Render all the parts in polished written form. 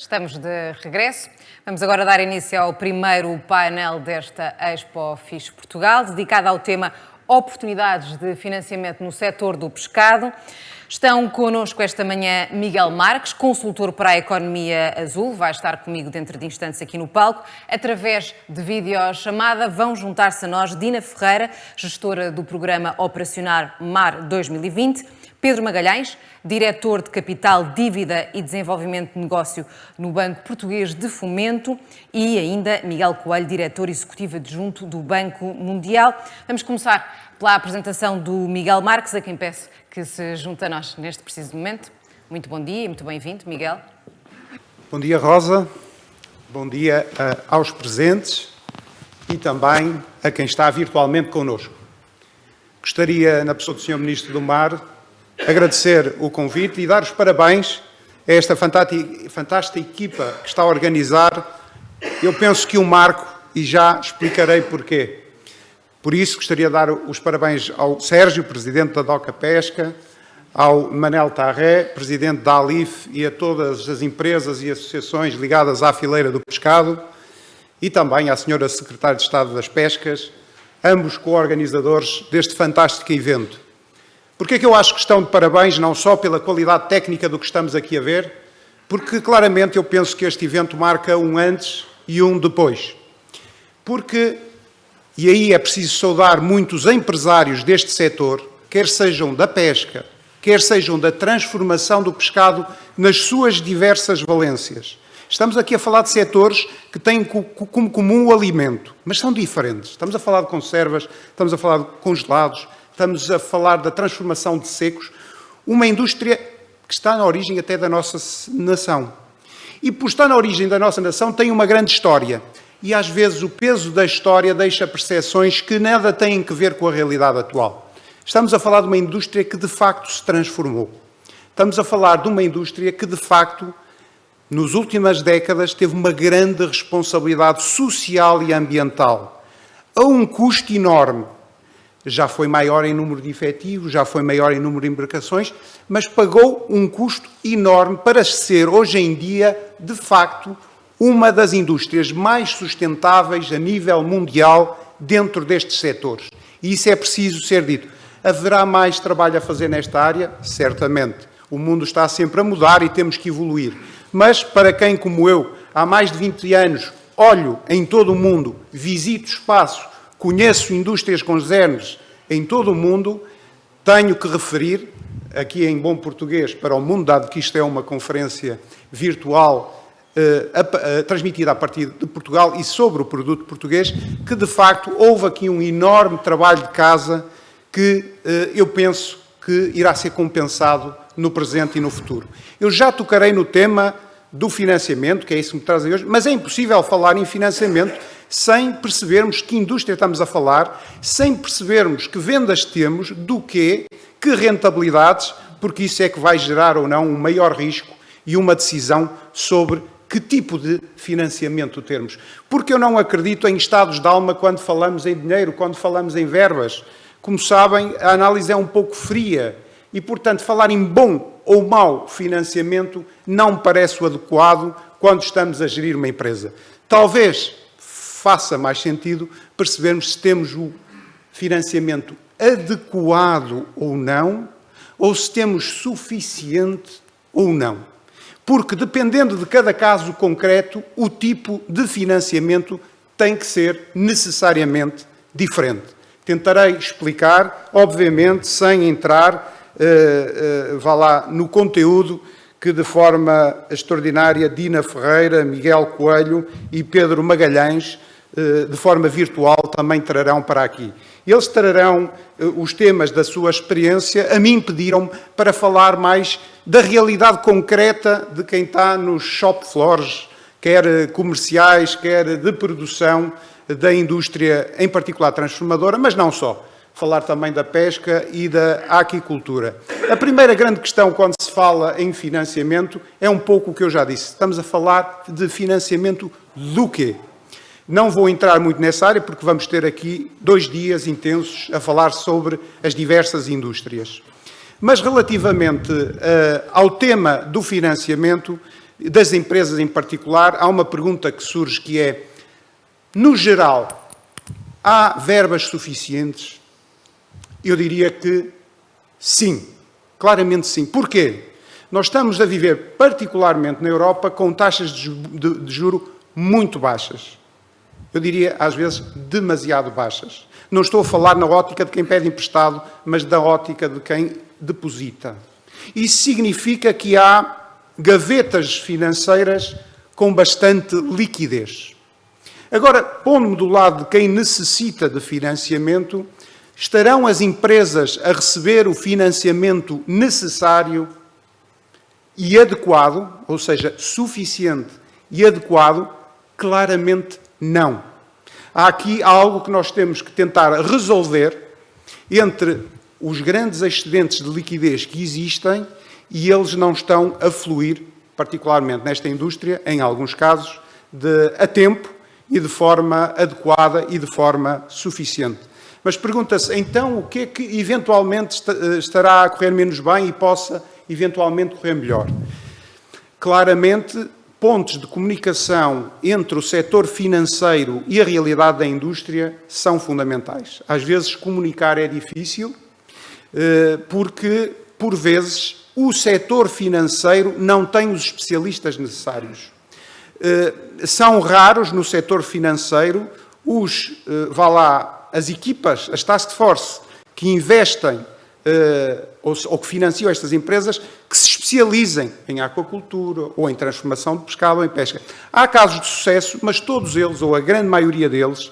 Estamos de regresso. Vamos agora dar início ao primeiro painel desta Expo FIS Portugal, dedicado ao tema oportunidades de financiamento no setor do pescado. Estão connosco esta manhã Miguel Marques, consultor para a economia azul, vai estar comigo dentro de instantes aqui no palco. Através de videochamada vão juntar-se a nós Dina Ferreira, gestora do programa operacional MAR 2020, Pedro Magalhães, diretor de Capital, Dívida e Desenvolvimento de Negócio no Banco Português de Fomento e ainda Miguel Coelho, diretor executivo adjunto do Banco Mundial. Vamos começar pela apresentação do Miguel Marques, a quem peço que se junte a nós neste preciso momento. Muito bom dia e muito bem-vindo, Miguel. Bom dia, Rosa. Bom dia aos presentes e também a quem está virtualmente connosco. Gostaria, na pessoa do Sr. Ministro do Mar, agradecer o convite e dar os parabéns a esta fantástica equipa que está a organizar. Eu penso que um marco, e já explicarei porquê. Por isso, gostaria de dar os parabéns ao Sérgio, presidente da DOCA Pesca, ao Manel Tarré, presidente da ALIF, e a todas as empresas e associações ligadas à fileira do pescado, e também à senhora secretária de Estado das Pescas, ambos co-organizadores deste fantástico evento. Porquê é que eu acho que estão de parabéns, não só pela qualidade técnica do que estamos aqui a ver, porque claramente eu penso que este evento marca um antes e um depois. Porque, e aí é preciso saudar muitos empresários deste setor, quer sejam da pesca, quer sejam da transformação do pescado nas suas diversas valências. Estamos aqui a falar de setores que têm como comum o alimento, mas são diferentes. Estamos a falar de conservas, estamos a falar de congelados, estamos a falar da transformação de secos, uma indústria que está na origem até da nossa nação. E por estar na origem da nossa nação tem uma grande história. E às vezes o peso da história deixa percepções que nada têm a ver com a realidade atual. Estamos a falar de uma indústria que de facto se transformou. Estamos a falar de uma indústria que de facto, nas últimas décadas, teve uma grande responsabilidade social e ambiental, a um custo enorme. Já foi maior em número de efetivos, já foi maior em número de embarcações, mas pagou um custo enorme para ser, hoje em dia, de facto, uma das indústrias mais sustentáveis a nível mundial dentro destes setores. E isso é preciso ser dito. Haverá mais trabalho a fazer nesta área? Certamente. O mundo está sempre a mudar e temos que evoluir. Mas, para quem, como eu, há mais de 20 anos, olho em todo o mundo, visito espaço, conheço indústrias concernes em todo o mundo, tenho que referir, aqui em bom português, para o mundo, dado que isto é uma conferência virtual transmitida a partir de Portugal e sobre o produto português, que de facto houve aqui um enorme trabalho de casa que eu penso que irá ser compensado no presente e no futuro. Eu já tocarei no tema do financiamento, que é isso que me trazem hoje, mas é impossível falar em financiamento sem percebermos que indústria estamos a falar, sem percebermos que vendas temos, do quê, que rentabilidades, porque isso é que vai gerar ou não um maior risco e uma decisão sobre que tipo de financiamento termos. Porque eu não acredito em estados de alma quando falamos em dinheiro, quando falamos em verbas. Como sabem, a análise é um pouco fria e, portanto, falar em bom ou mau financiamento não me parece o adequado quando estamos a gerir uma empresa. Talvez faça mais sentido percebermos se temos o financiamento adequado ou não, ou se temos suficiente ou não. Porque, dependendo de cada caso concreto, o tipo de financiamento tem que ser necessariamente diferente. Tentarei explicar, obviamente, sem entrar no conteúdo que, de forma extraordinária, Dina Ferreira, Miguel Coelho e Pedro Magalhães, de forma virtual, também trarão para aqui. Eles trarão os temas da sua experiência. A mim pediram para falar mais da realidade concreta de quem está nos shop floors, quer comerciais, quer de produção da indústria, em particular transformadora, mas não só. Falar também da pesca e da aquicultura. A primeira grande questão quando se fala em financiamento é um pouco o que eu já disse. Estamos a falar de financiamento do quê? Não vou entrar muito nessa área porque vamos ter aqui 2 dias intensos a falar sobre as diversas indústrias. Mas relativamente ao tema do financiamento, das empresas em particular, há uma pergunta que surge que é, no geral, há verbas suficientes? Eu diria que sim, claramente sim. Porquê? Nós estamos a viver, particularmente na Europa, com taxas de juro muito baixas. Eu diria, às vezes, demasiado baixas. Não estou a falar na ótica de quem pede emprestado, mas da ótica de quem deposita. Isso significa que há gavetas financeiras com bastante liquidez. Agora, pondo-me do lado de quem necessita de financiamento, estarão as empresas a receber o financiamento necessário e adequado, ou seja, suficiente e adequado? Claramente não. Há aqui algo que nós temos que tentar resolver entre os grandes excedentes de liquidez que existem e eles não estão a fluir, particularmente nesta indústria, em alguns casos, a tempo e de forma adequada e de forma suficiente. Mas pergunta-se, então, o que é que eventualmente estará a correr menos bem e possa eventualmente correr melhor? Claramente, pontos de comunicação entre o setor financeiro e a realidade da indústria são fundamentais. Às vezes, comunicar é difícil, porque, por vezes, o setor financeiro não tem os especialistas necessários. São raros no setor financeiro as equipas, as task force, que investem ou que financiam estas empresas, que se especializem em aquacultura, ou em transformação de pescado, ou em pesca. Há casos de sucesso, mas todos eles, ou a grande maioria deles,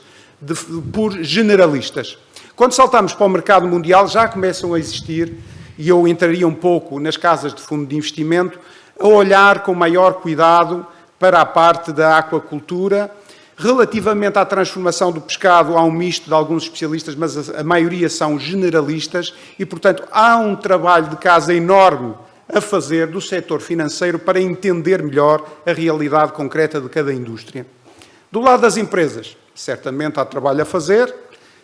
por generalistas. Quando saltamos para o mercado mundial, já começam a existir, e eu entraria um pouco nas casas de fundo de investimento, a olhar com maior cuidado para a parte da aquacultura. Relativamente à transformação do pescado, há um misto de alguns especialistas, mas a maioria são generalistas e, portanto, há um trabalho de casa enorme a fazer do setor financeiro para entender melhor a realidade concreta de cada indústria. Do lado das empresas, certamente há trabalho a fazer.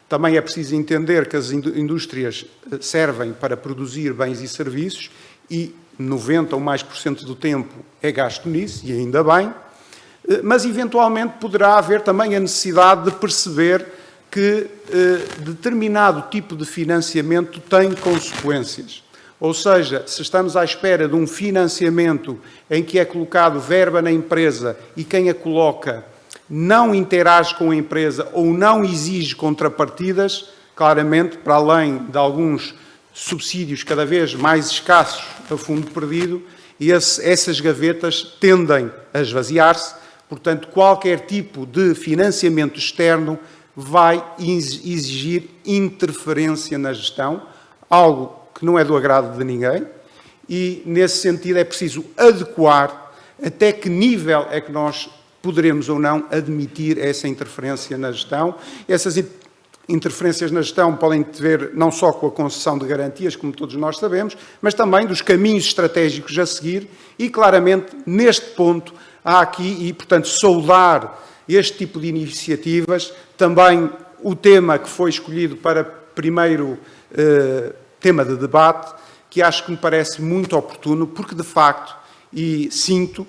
Também é preciso entender que as indústrias servem para produzir bens e serviços e 90% ou mais do tempo é gasto nisso, e ainda bem. Mas, eventualmente, poderá haver também a necessidade de perceber que determinado tipo de financiamento tem consequências. Ou seja, se estamos à espera de um financiamento em que é colocado verba na empresa e quem a coloca não interage com a empresa ou não exige contrapartidas, claramente, para além de alguns subsídios cada vez mais escassos a fundo perdido, essas gavetas tendem a esvaziar-se. Portanto, qualquer tipo de financiamento externo vai exigir interferência na gestão, algo que não é do agrado de ninguém, e, nesse sentido, é preciso adequar até que nível é que nós poderemos ou não admitir essa interferência na gestão. Essas interferências na gestão podem ter não só com a concessão de garantias, como todos nós sabemos, mas também dos caminhos estratégicos a seguir e, claramente, neste ponto, há aqui, e, portanto, saudar este tipo de iniciativas, também o tema que foi escolhido para primeiro tema de debate, que acho que me parece muito oportuno, porque, de facto, e sinto,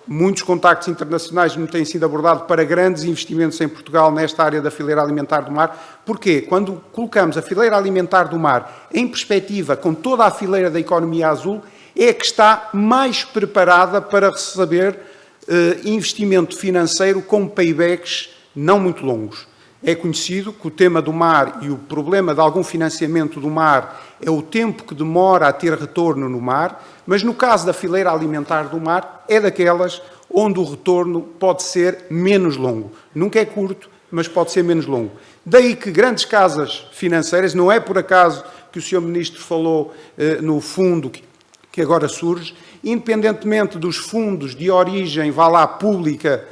muitos contactos internacionais me têm sido abordados para grandes investimentos em Portugal nesta área da fileira alimentar do mar. Porquê? Quando colocamos a fileira alimentar do mar em perspectiva com toda a fileira da economia azul, é que está mais preparada para receber investimento financeiro com paybacks não muito longos. É conhecido que o tema do mar e o problema de algum financiamento do mar é o tempo que demora a ter retorno no mar, mas no caso da fileira alimentar do mar é daquelas onde o retorno pode ser menos longo. Nunca é curto, mas pode ser menos longo. Daí que grandes casas financeiras, não é por acaso que o Sr. Ministro falou no fundo que agora surge, independentemente dos fundos de origem, pública,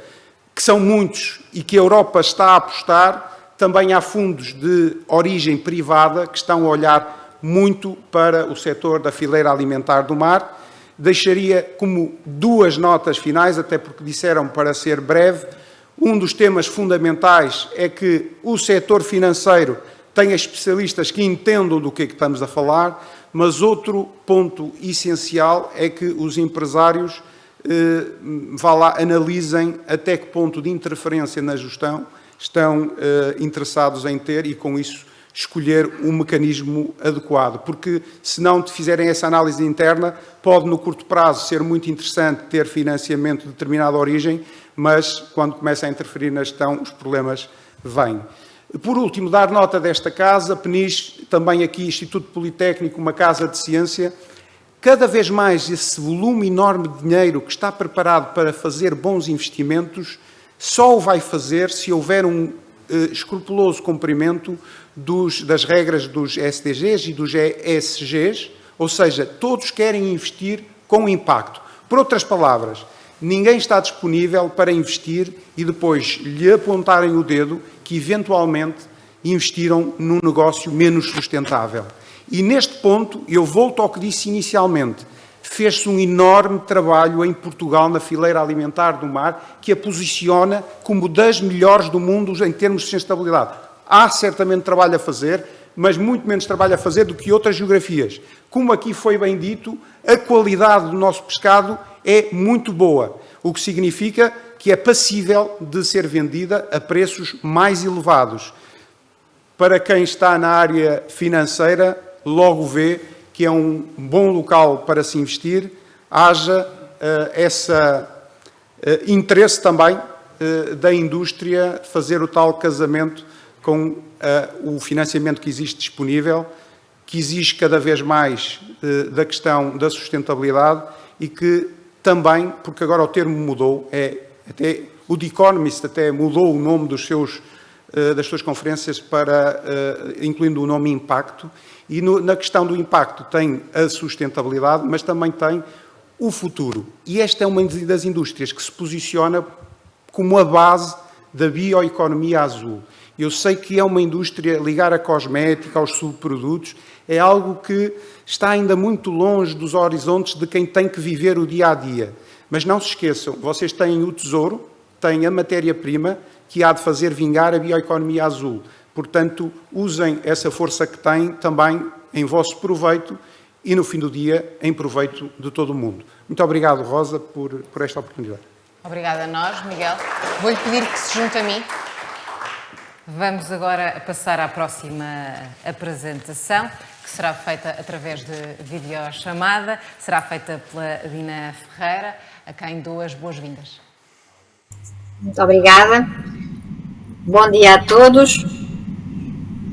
que são muitos e que a Europa está a apostar, também há fundos de origem privada que estão a olhar muito para o setor da fileira alimentar do mar. Deixaria como duas notas finais, até porque disseram para ser breve. Um dos temas fundamentais é que o setor financeiro tenha especialistas que entendam do que é que estamos a falar, mas outro ponto essencial é que os empresários vá lá, analisem até que ponto de interferência na gestão estão interessados em ter e, com isso, escolher um mecanismo adequado. Porque, se não fizerem essa análise interna, pode, no curto prazo, ser muito interessante ter financiamento de determinada origem, mas, quando começa a interferir na gestão, os problemas vêm. Por último, dar nota desta casa, PNIS, também aqui Instituto Politécnico, uma casa de ciência. Cada vez mais esse volume enorme de dinheiro que está preparado para fazer bons investimentos só o vai fazer se houver um escrupuloso cumprimento das regras dos SDGs e dos ESGs, ou seja, todos querem investir com impacto. Por outras palavras, ninguém está disponível para investir e depois lhe apontarem o dedo que eventualmente investiram num negócio menos sustentável. E neste ponto, eu volto ao que disse inicialmente, fez-se um enorme trabalho em Portugal, na fileira alimentar do mar, que a posiciona como das melhores do mundo em termos de sustentabilidade. Há certamente trabalho a fazer, mas muito menos trabalho a fazer do que outras geografias. Como aqui foi bem dito, a qualidade do nosso pescado é muito boa, o que significa que é passível de ser vendida a preços mais elevados. Para quem está na área financeira, logo vê que é um bom local para se investir, haja esse interesse também da indústria fazer o tal casamento com o financiamento que existe disponível, que exige cada vez mais da questão da sustentabilidade e que também, porque agora o termo mudou, até o The Economist até mudou o nome das suas conferências para, incluindo o nome impacto, e na questão do impacto tem a sustentabilidade, mas também tem o futuro. E esta é uma das indústrias que se posiciona como a base da bioeconomia azul. Eu sei que é uma indústria, ligar a cosmética, aos subprodutos, é algo que está ainda muito longe dos horizontes de quem tem que viver o dia-a-dia. Mas não se esqueçam, vocês têm o tesouro, têm a matéria-prima que há de fazer vingar a bioeconomia azul. Portanto, usem essa força que têm também em vosso proveito e, no fim do dia, em proveito de todo o mundo. Muito obrigado, Rosa, por esta oportunidade. Obrigada a nós, Miguel. Vou-lhe pedir que se junte a mim. Vamos agora passar à próxima apresentação, que será feita através de videochamada. Será feita pela Dina Ferreira, a quem dou as boas-vindas. Muito obrigada. Bom dia a todos.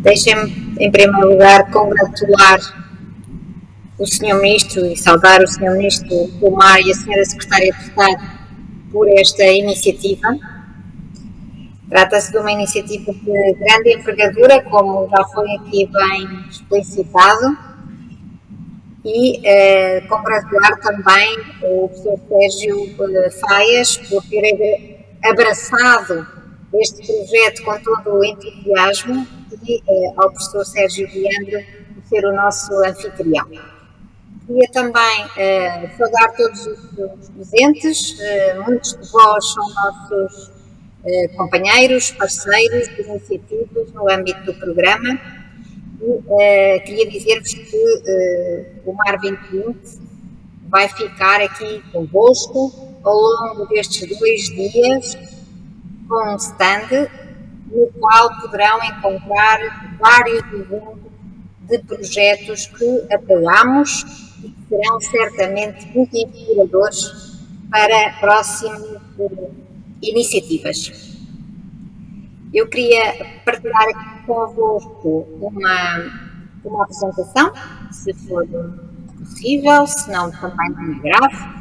Deixem-me, em primeiro lugar, congratular o Sr. Ministro e saudar o Sr. Ministro do Mar e a Sra. Secretária de Estado por esta iniciativa. Trata-se de uma iniciativa de grande envergadura, como já foi aqui bem explicitado, e congratular também o Sr. Sérgio Faias por ter abraçado este projeto com todo o entusiasmo e ao professor Sérgio Leandro por ser o nosso anfitrião. Queria também saudar todos os presentes, muitos de vós são nossos companheiros, parceiros de iniciativas no âmbito do programa e queria dizer-vos que o Mar 2020 vai ficar aqui convosco ao longo destes 2 dias com um stand no qual poderão encontrar vários exemplos de projetos que apoiamos e que serão certamente muito inspiradores para próximas iniciativas. Eu queria partilhar aqui convosco uma apresentação, se for possível, se não também não é grave.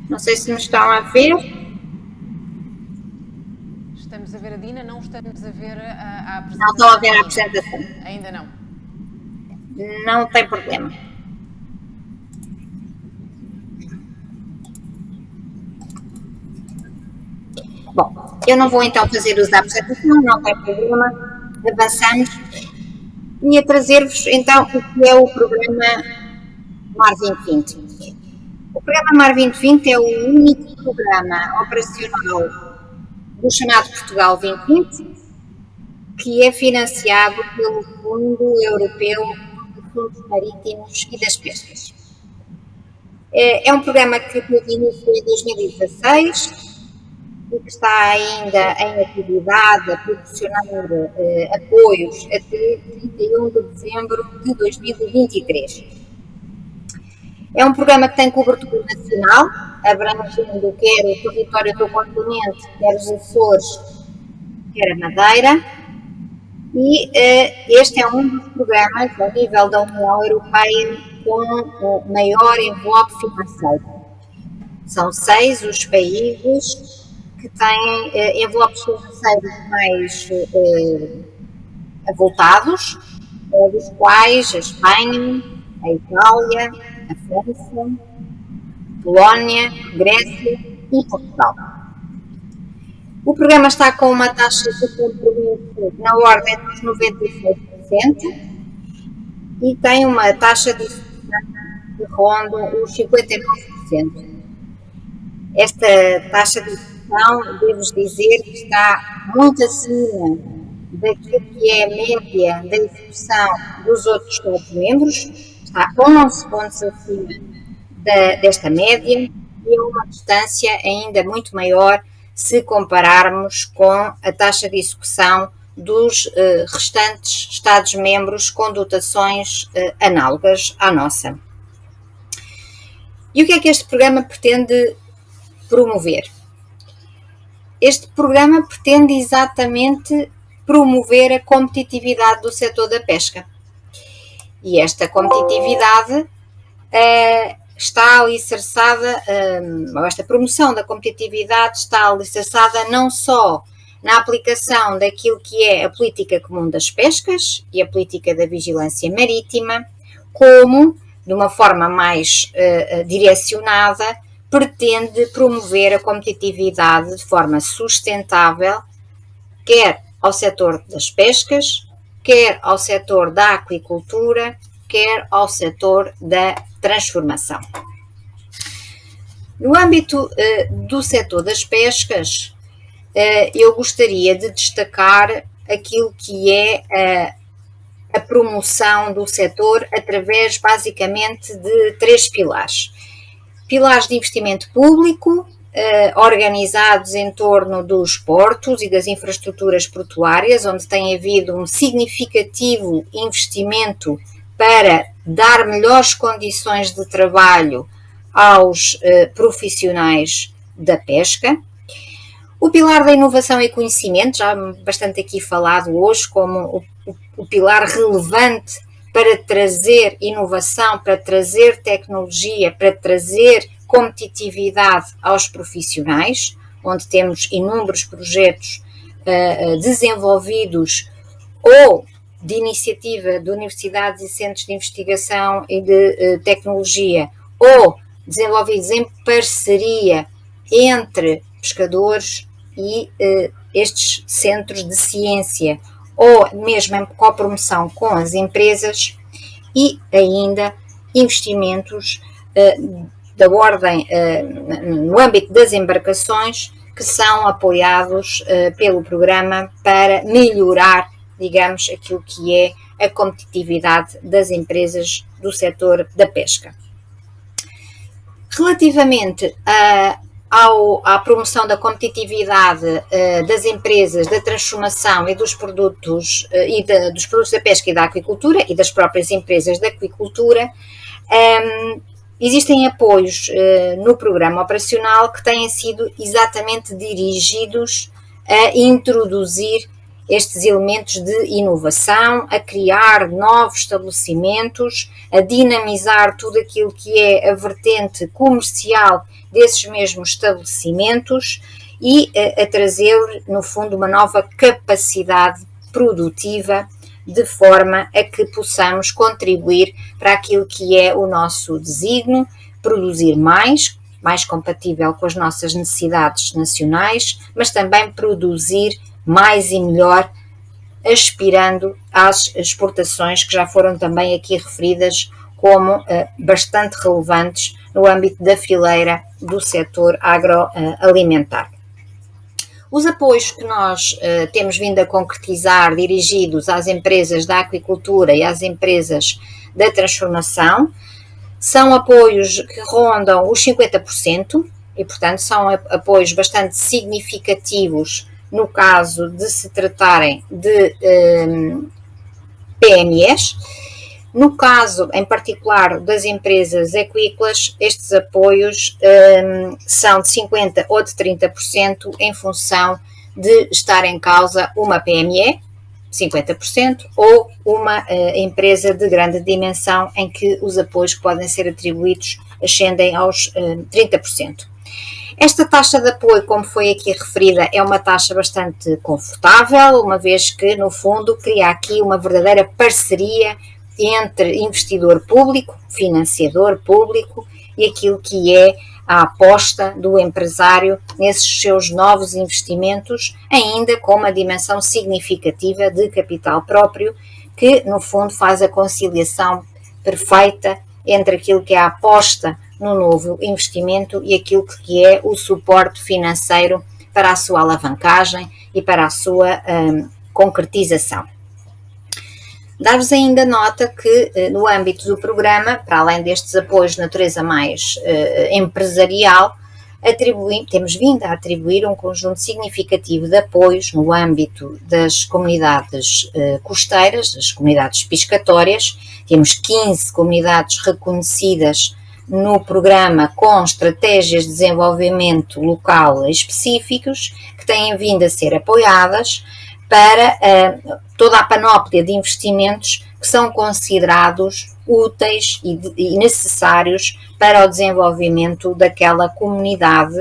Não sei se me estão a ver. Estamos a ver a Dina, não estamos a ver a apresentação. Não estão a ver a apresentação. Ainda não. Não tem problema. Bom, Eu não vou então fazer uso da apresentação, não tem problema, avançamos. E a trazer-vos então o que é o programa MAR 2020. O programa MAR 2020 é o único programa operacional do chamado Portugal 2020 que é financiado pelo Fundo Europeu de Fundos Marítimos e das Pescas. É um programa que teve início em 2016 e que está ainda em atividade a proporcionar apoios até 31 de dezembro de 2023. É um programa que tem cobertura nacional, abrangendo quer o território do continente, quer os Açores, quer a Madeira, e este é um dos programas a nível da União Europeia com o maior envelope financeiro. São 6 os países que têm envelopes financeiros mais avultados, dos quais a Espanha, a Itália, a França, Polónia, Grécia e Portugal. O programa está com uma taxa de compromisso na ordem dos 96% e tem uma taxa de execução que ronda os 59%. Esta taxa de execução, devo dizer, que está muito acima daquilo que é a média da execução dos outros Estados-membros, está 11 pontos acima desta média e é uma distância ainda muito maior se compararmos com a taxa de execução dos restantes Estados-membros com dotações análogas à nossa. E o que é que este programa pretende promover? Este programa pretende exatamente promover a competitividade do setor da pesca. E esta competitividade está alicerçada, esta promoção da competitividade está alicerçada não só na aplicação daquilo que é a política comum das pescas e a política da vigilância marítima, como, de uma forma mais direcionada, pretende promover a competitividade de forma sustentável, quer ao setor das pescas, quer ao setor da aquicultura, quer ao setor da transformação. No âmbito do setor das pescas, eu gostaria de destacar aquilo que é a promoção do setor através, basicamente, de 3 pilares. Pilares de investimento público, organizados em torno dos portos e das infraestruturas portuárias, onde tem havido um significativo investimento para dar melhores condições de trabalho aos profissionais da pesca. O pilar da inovação e conhecimento, já bastante aqui falado hoje, como o pilar relevante para trazer inovação, para trazer tecnologia, para trazer competitividade aos profissionais, onde temos inúmeros projetos desenvolvidos ou de iniciativa de universidades e centros de investigação e de tecnologia, ou desenvolvidos em parceria entre pescadores e estes centros de ciência, ou mesmo em copromoção com as empresas, e ainda investimentos da ordem no âmbito das embarcações, que são apoiados pelo programa para melhorar, digamos, aquilo que é a competitividade das empresas do setor da pesca. Relativamente à promoção da competitividade das empresas, da transformação e dos produtos da pesca e da aquicultura e das próprias empresas da aquicultura, existem apoios no programa operacional que têm sido exatamente dirigidos a introduzir estes elementos de inovação, a criar novos estabelecimentos, a dinamizar tudo aquilo que é a vertente comercial desses mesmos estabelecimentos e a trazer, no fundo, uma nova capacidade produtiva, de forma a que possamos contribuir para aquilo que é o nosso desígnio, produzir mais mais compatível com as nossas necessidades nacionais, mas também produzir mais e melhor, aspirando às exportações que já foram também aqui referidas como bastante relevantes no âmbito da fileira do setor agroalimentar. Os apoios que nós temos vindo a concretizar dirigidos às empresas da aquicultura e às empresas da transformação são apoios que rondam os 50% e, portanto, são apoios bastante significativos no caso de se tratarem de PMEs. No caso, em particular, das empresas equícolas, estes apoios são de 50% ou de 30% em função de estar em causa uma PME, 50%, ou uma empresa de grande dimensão em que os apoios que podem ser atribuídos ascendem aos 30%. Esta taxa de apoio, como foi aqui referida, é uma taxa bastante confortável, uma vez que, no fundo, cria aqui uma verdadeira parceria entre investidor público, financiador público e aquilo que é a aposta do empresário nesses seus novos investimentos, ainda com uma dimensão significativa de capital próprio, que, no fundo, faz a conciliação perfeita entre aquilo que é a aposta no novo investimento e aquilo que é o suporte financeiro para a sua alavancagem e para a sua concretização. Dar-vos ainda nota que, no âmbito do programa, para além destes apoios de natureza mais empresarial, temos vindo a atribuir um conjunto significativo de apoios no âmbito das comunidades costeiras, das comunidades piscatórias. Temos 15 comunidades reconhecidas no programa com estratégias de desenvolvimento local específicos que têm vindo a ser apoiadas para toda a panóplia de investimentos que são considerados úteis e necessários para o desenvolvimento daquela comunidade,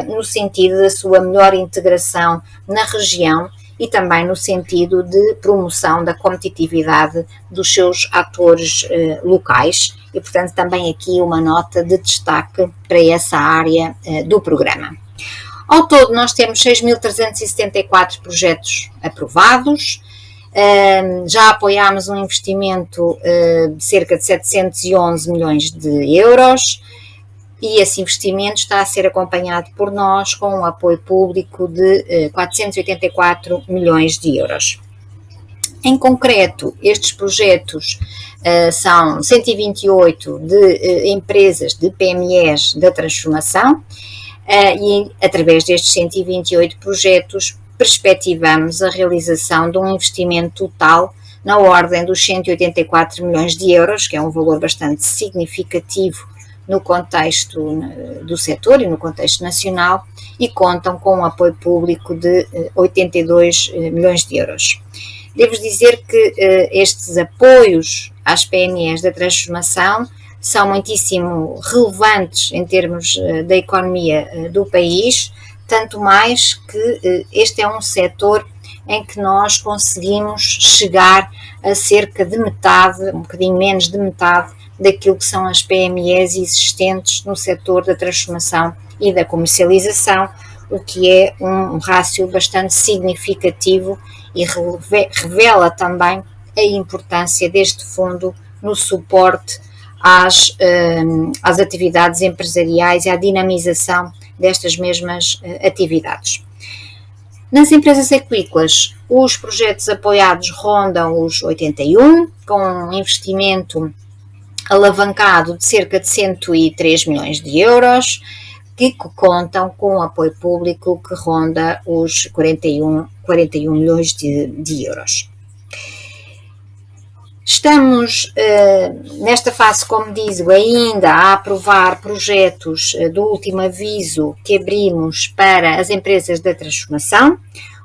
no sentido da sua melhor integração na região e também no sentido de promoção da competitividade dos seus atores locais e, portanto, também aqui uma nota de destaque para essa área do programa. Ao todo, nós temos 6.374 projetos aprovados, já apoiámos um investimento de cerca de 711 milhões de euros e esse investimento está a ser acompanhado por nós com um apoio público de 484 milhões de euros. Em concreto, estes projetos são 128 de empresas de PMEs da transformação, e através destes 128 projetos perspectivamos a realização de um investimento total na ordem dos 184 milhões de euros, que é um valor bastante significativo no contexto do setor e no contexto nacional, e contam com um apoio público de 82 milhões de euros. Devo dizer que estes apoios às PMEs da transformação são muitíssimo relevantes em termos da economia do país, tanto mais que este é um setor em que nós conseguimos chegar a cerca de metade, um bocadinho menos de metade, daquilo que são as PMEs existentes no setor da transformação e da comercialização, o que é um rácio bastante significativo e revela também a importância deste fundo no suporte às atividades empresariais e à dinamização destas mesmas atividades. Nas empresas equícolas, os projetos apoiados rondam os 81, com um investimento alavancado de cerca de 103 milhões de euros, que contam com um apoio público que ronda os 41 milhões de euros. Estamos nesta fase, como digo, ainda a aprovar projetos do último aviso que abrimos para as empresas da transformação.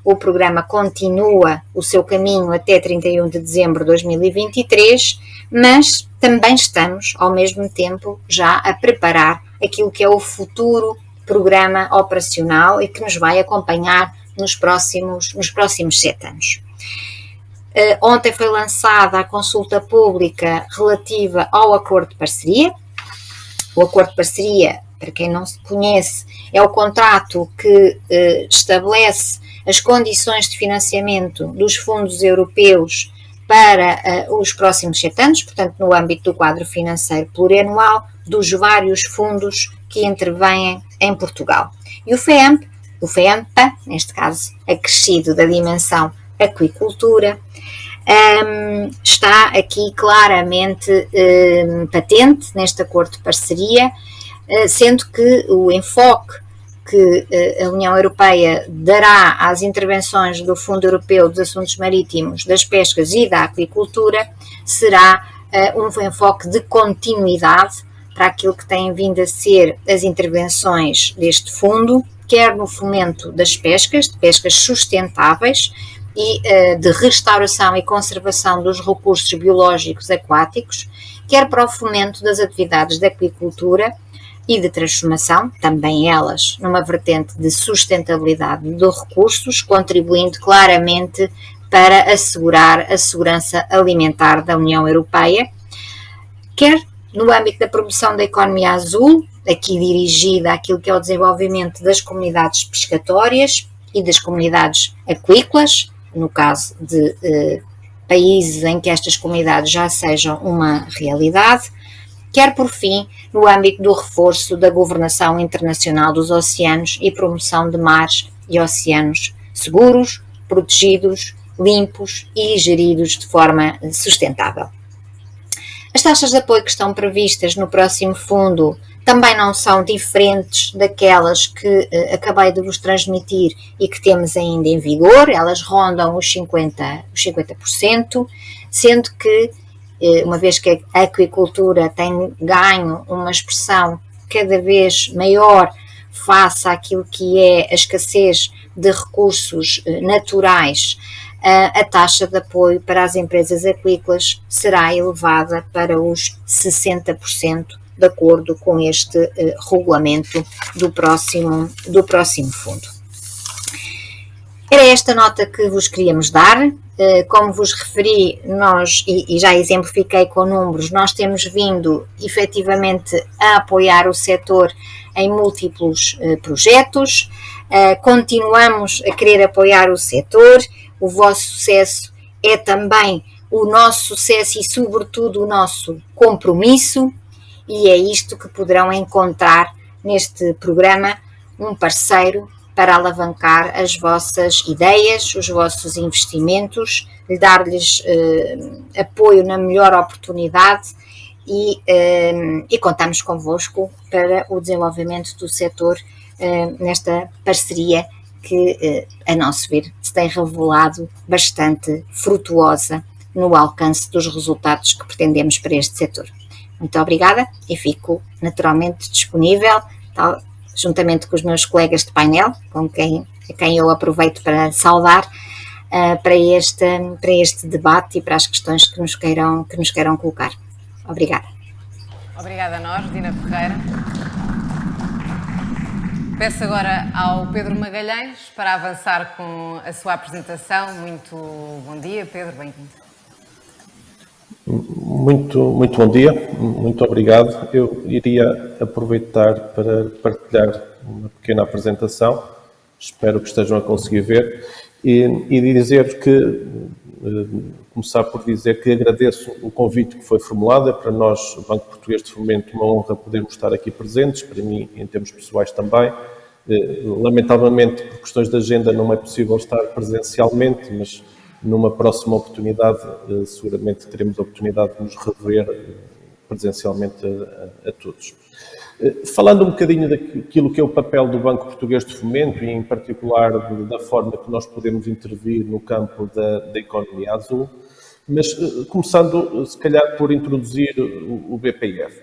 O programa continua o seu caminho até 31 de dezembro de 2023, mas também estamos, ao mesmo tempo, já a preparar aquilo que é o futuro programa operacional e que nos vai acompanhar nos próximos 7 anos. Ontem foi lançada a consulta pública relativa ao acordo de parceria. O acordo de parceria para quem não se conhece, é o contrato que estabelece as condições de financiamento dos fundos europeus para os próximos 7 anos, portanto, no âmbito do quadro financeiro plurianual dos vários fundos que intervêm em Portugal. E o FEAMPA, neste caso acrescido da dimensão aquicultura, está aqui claramente patente neste acordo de parceria, sendo que o enfoque que a União Europeia dará às intervenções do Fundo Europeu dos Assuntos Marítimos, das Pescas e da Aquicultura será um enfoque de continuidade para aquilo que têm vindo a ser as intervenções deste fundo, quer no fomento das pescas, de pescas sustentáveis e de restauração e conservação dos recursos biológicos aquáticos, quer para o fomento das atividades de aquicultura e de transformação, também elas numa vertente de sustentabilidade dos recursos, contribuindo claramente para assegurar a segurança alimentar da União Europeia, quer no âmbito da promoção da economia azul, aqui dirigida àquilo que é o desenvolvimento das comunidades pescatórias e das comunidades aquícolas, no caso de países em que estas comunidades já sejam uma realidade, quer, por fim, no âmbito do reforço da governação internacional dos oceanos e promoção de mares e oceanos seguros, protegidos, limpos e geridos de forma sustentável. As taxas de apoio que estão previstas no próximo fundo também não são diferentes daquelas que acabei de vos transmitir e que temos ainda em vigor, elas rondam os 50%, sendo que, uma vez que a aquicultura tem ganho uma expressão cada vez maior face àquilo que é a escassez de recursos naturais, a taxa de apoio para as empresas aquícolas será elevada para os 60%, de acordo com este regulamento do próximo fundo. Era esta nota que vos queríamos dar. Como vos referi, nós, e já exemplifiquei com números, nós temos vindo efetivamente a apoiar o setor em múltiplos projetos, continuamos a querer apoiar o setor, o vosso sucesso é também o nosso sucesso e sobretudo o nosso compromisso, e é isto que poderão encontrar neste programa, um parceiro para alavancar as vossas ideias, os vossos investimentos, dar-lhes apoio na melhor oportunidade e contamos convosco para o desenvolvimento do setor nesta parceria que, a nosso ver, se tem revelado bastante frutuosa no alcance dos resultados que pretendemos para este setor. Muito obrigada e fico naturalmente disponível, juntamente com os meus colegas de painel, a quem eu aproveito para saudar, para este debate e para as questões que nos queiram colocar. Obrigada. Obrigada a nós, Dina Ferreira. Peço agora ao Pedro Magalhães para avançar com a sua apresentação. Muito bom dia, Pedro, bem-vindo. Muito bom dia, muito obrigado. Eu iria aproveitar para partilhar uma pequena apresentação, espero que estejam a conseguir ver, e dizer que, começar por dizer que agradeço o convite que foi formulado. É para nós, o Banco Português de Fomento, uma honra podermos estar aqui presentes, para mim, em termos pessoais também. Lamentavelmente, por questões de agenda, não é possível estar presencialmente, mas numa próxima oportunidade, seguramente teremos a oportunidade de nos rever presencialmente a todos. Falando um bocadinho daquilo que é o papel do Banco Português de Fomento e, em particular, da forma que nós podemos intervir no campo da economia azul, mas começando, se calhar, por introduzir o BPF.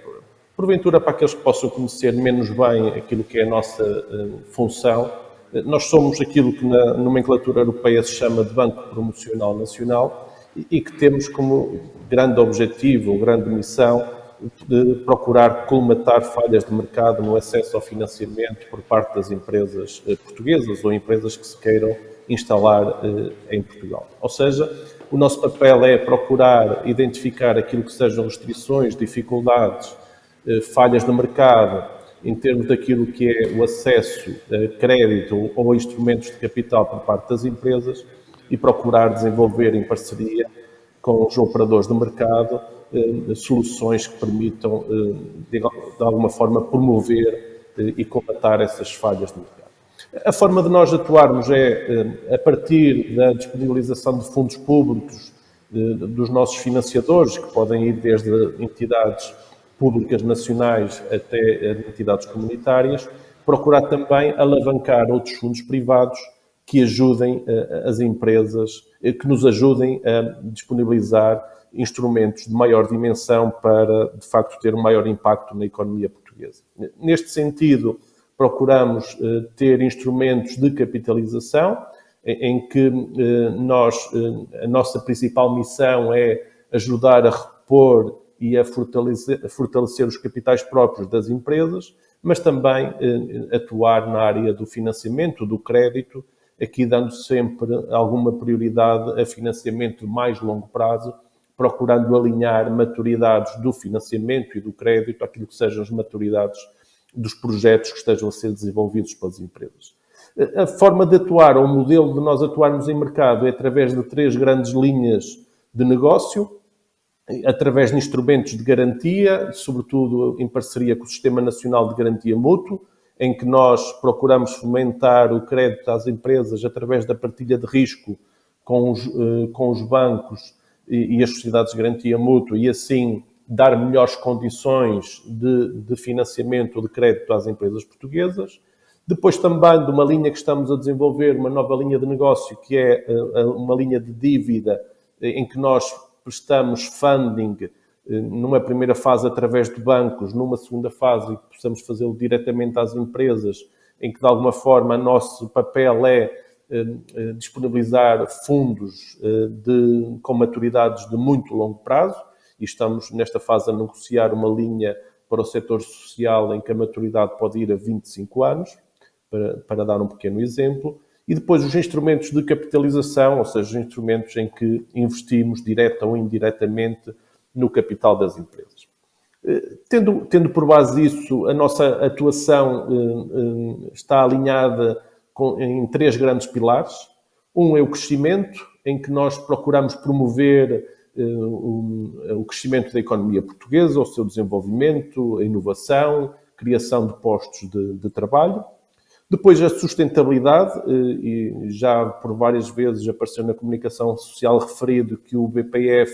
Porventura, para aqueles que possam conhecer menos bem aquilo que é a nossa função, nós somos aquilo que na nomenclatura europeia se chama de Banco Promocional Nacional e que temos como grande objetivo, grande missão, de procurar colmatar falhas de mercado no acesso ao financiamento por parte das empresas portuguesas ou empresas que se queiram instalar em Portugal. Ou seja, o nosso papel é procurar identificar aquilo que sejam restrições, dificuldades, falhas de mercado em termos daquilo que é o acesso a crédito ou a instrumentos de capital por parte das empresas e procurar desenvolver em parceria com os operadores do mercado soluções que permitam, de alguma forma, promover e combater essas falhas do mercado. A forma de nós atuarmos é, a partir da disponibilização de fundos públicos dos nossos financiadores, que podem ir desde entidades públicas nacionais até entidades comunitárias, procurar também alavancar outros fundos privados que ajudem as empresas, que nos ajudem a disponibilizar instrumentos de maior dimensão para, de facto, ter um maior impacto na economia portuguesa. Neste sentido, procuramos ter instrumentos de capitalização, em que a nossa principal missão é ajudar a repor e a fortalecer os capitais próprios das empresas, mas também atuar na área do financiamento, do crédito, aqui dando sempre alguma prioridade a financiamento de mais longo prazo, procurando alinhar maturidades do financiamento e do crédito àquilo que sejam as maturidades dos projetos que estejam a ser desenvolvidos pelas empresas. A forma de atuar, ou o modelo de nós atuarmos em mercado, é através de 3 grandes linhas de negócio, através de instrumentos de garantia, sobretudo em parceria com o Sistema Nacional de Garantia Mútua, em que nós procuramos fomentar o crédito às empresas através da partilha de risco com os bancos e as sociedades de garantia mútua e, assim, dar melhores condições de financiamento ou de crédito às empresas portuguesas. Depois também de uma linha que estamos a desenvolver, uma nova linha de negócio, que é uma linha de dívida em que nós prestamos funding numa primeira fase através de bancos, numa segunda fase que possamos fazê-lo diretamente às empresas, em que de alguma forma o nosso papel é disponibilizar fundos com maturidades de muito longo prazo, e estamos nesta fase a negociar uma linha para o setor social em que a maturidade pode ir a 25 anos, para dar um pequeno exemplo. E depois os instrumentos de capitalização, ou seja, os instrumentos em que investimos direta ou indiretamente no capital das empresas. Tendo por base isso, a nossa atuação está alinhada em 3 grandes pilares. Um é o crescimento, em que nós procuramos promover o crescimento da economia portuguesa, o seu desenvolvimento, a inovação, criação de postos de trabalho. Depois a sustentabilidade, e já por várias vezes apareceu na comunicação social referido que o BPF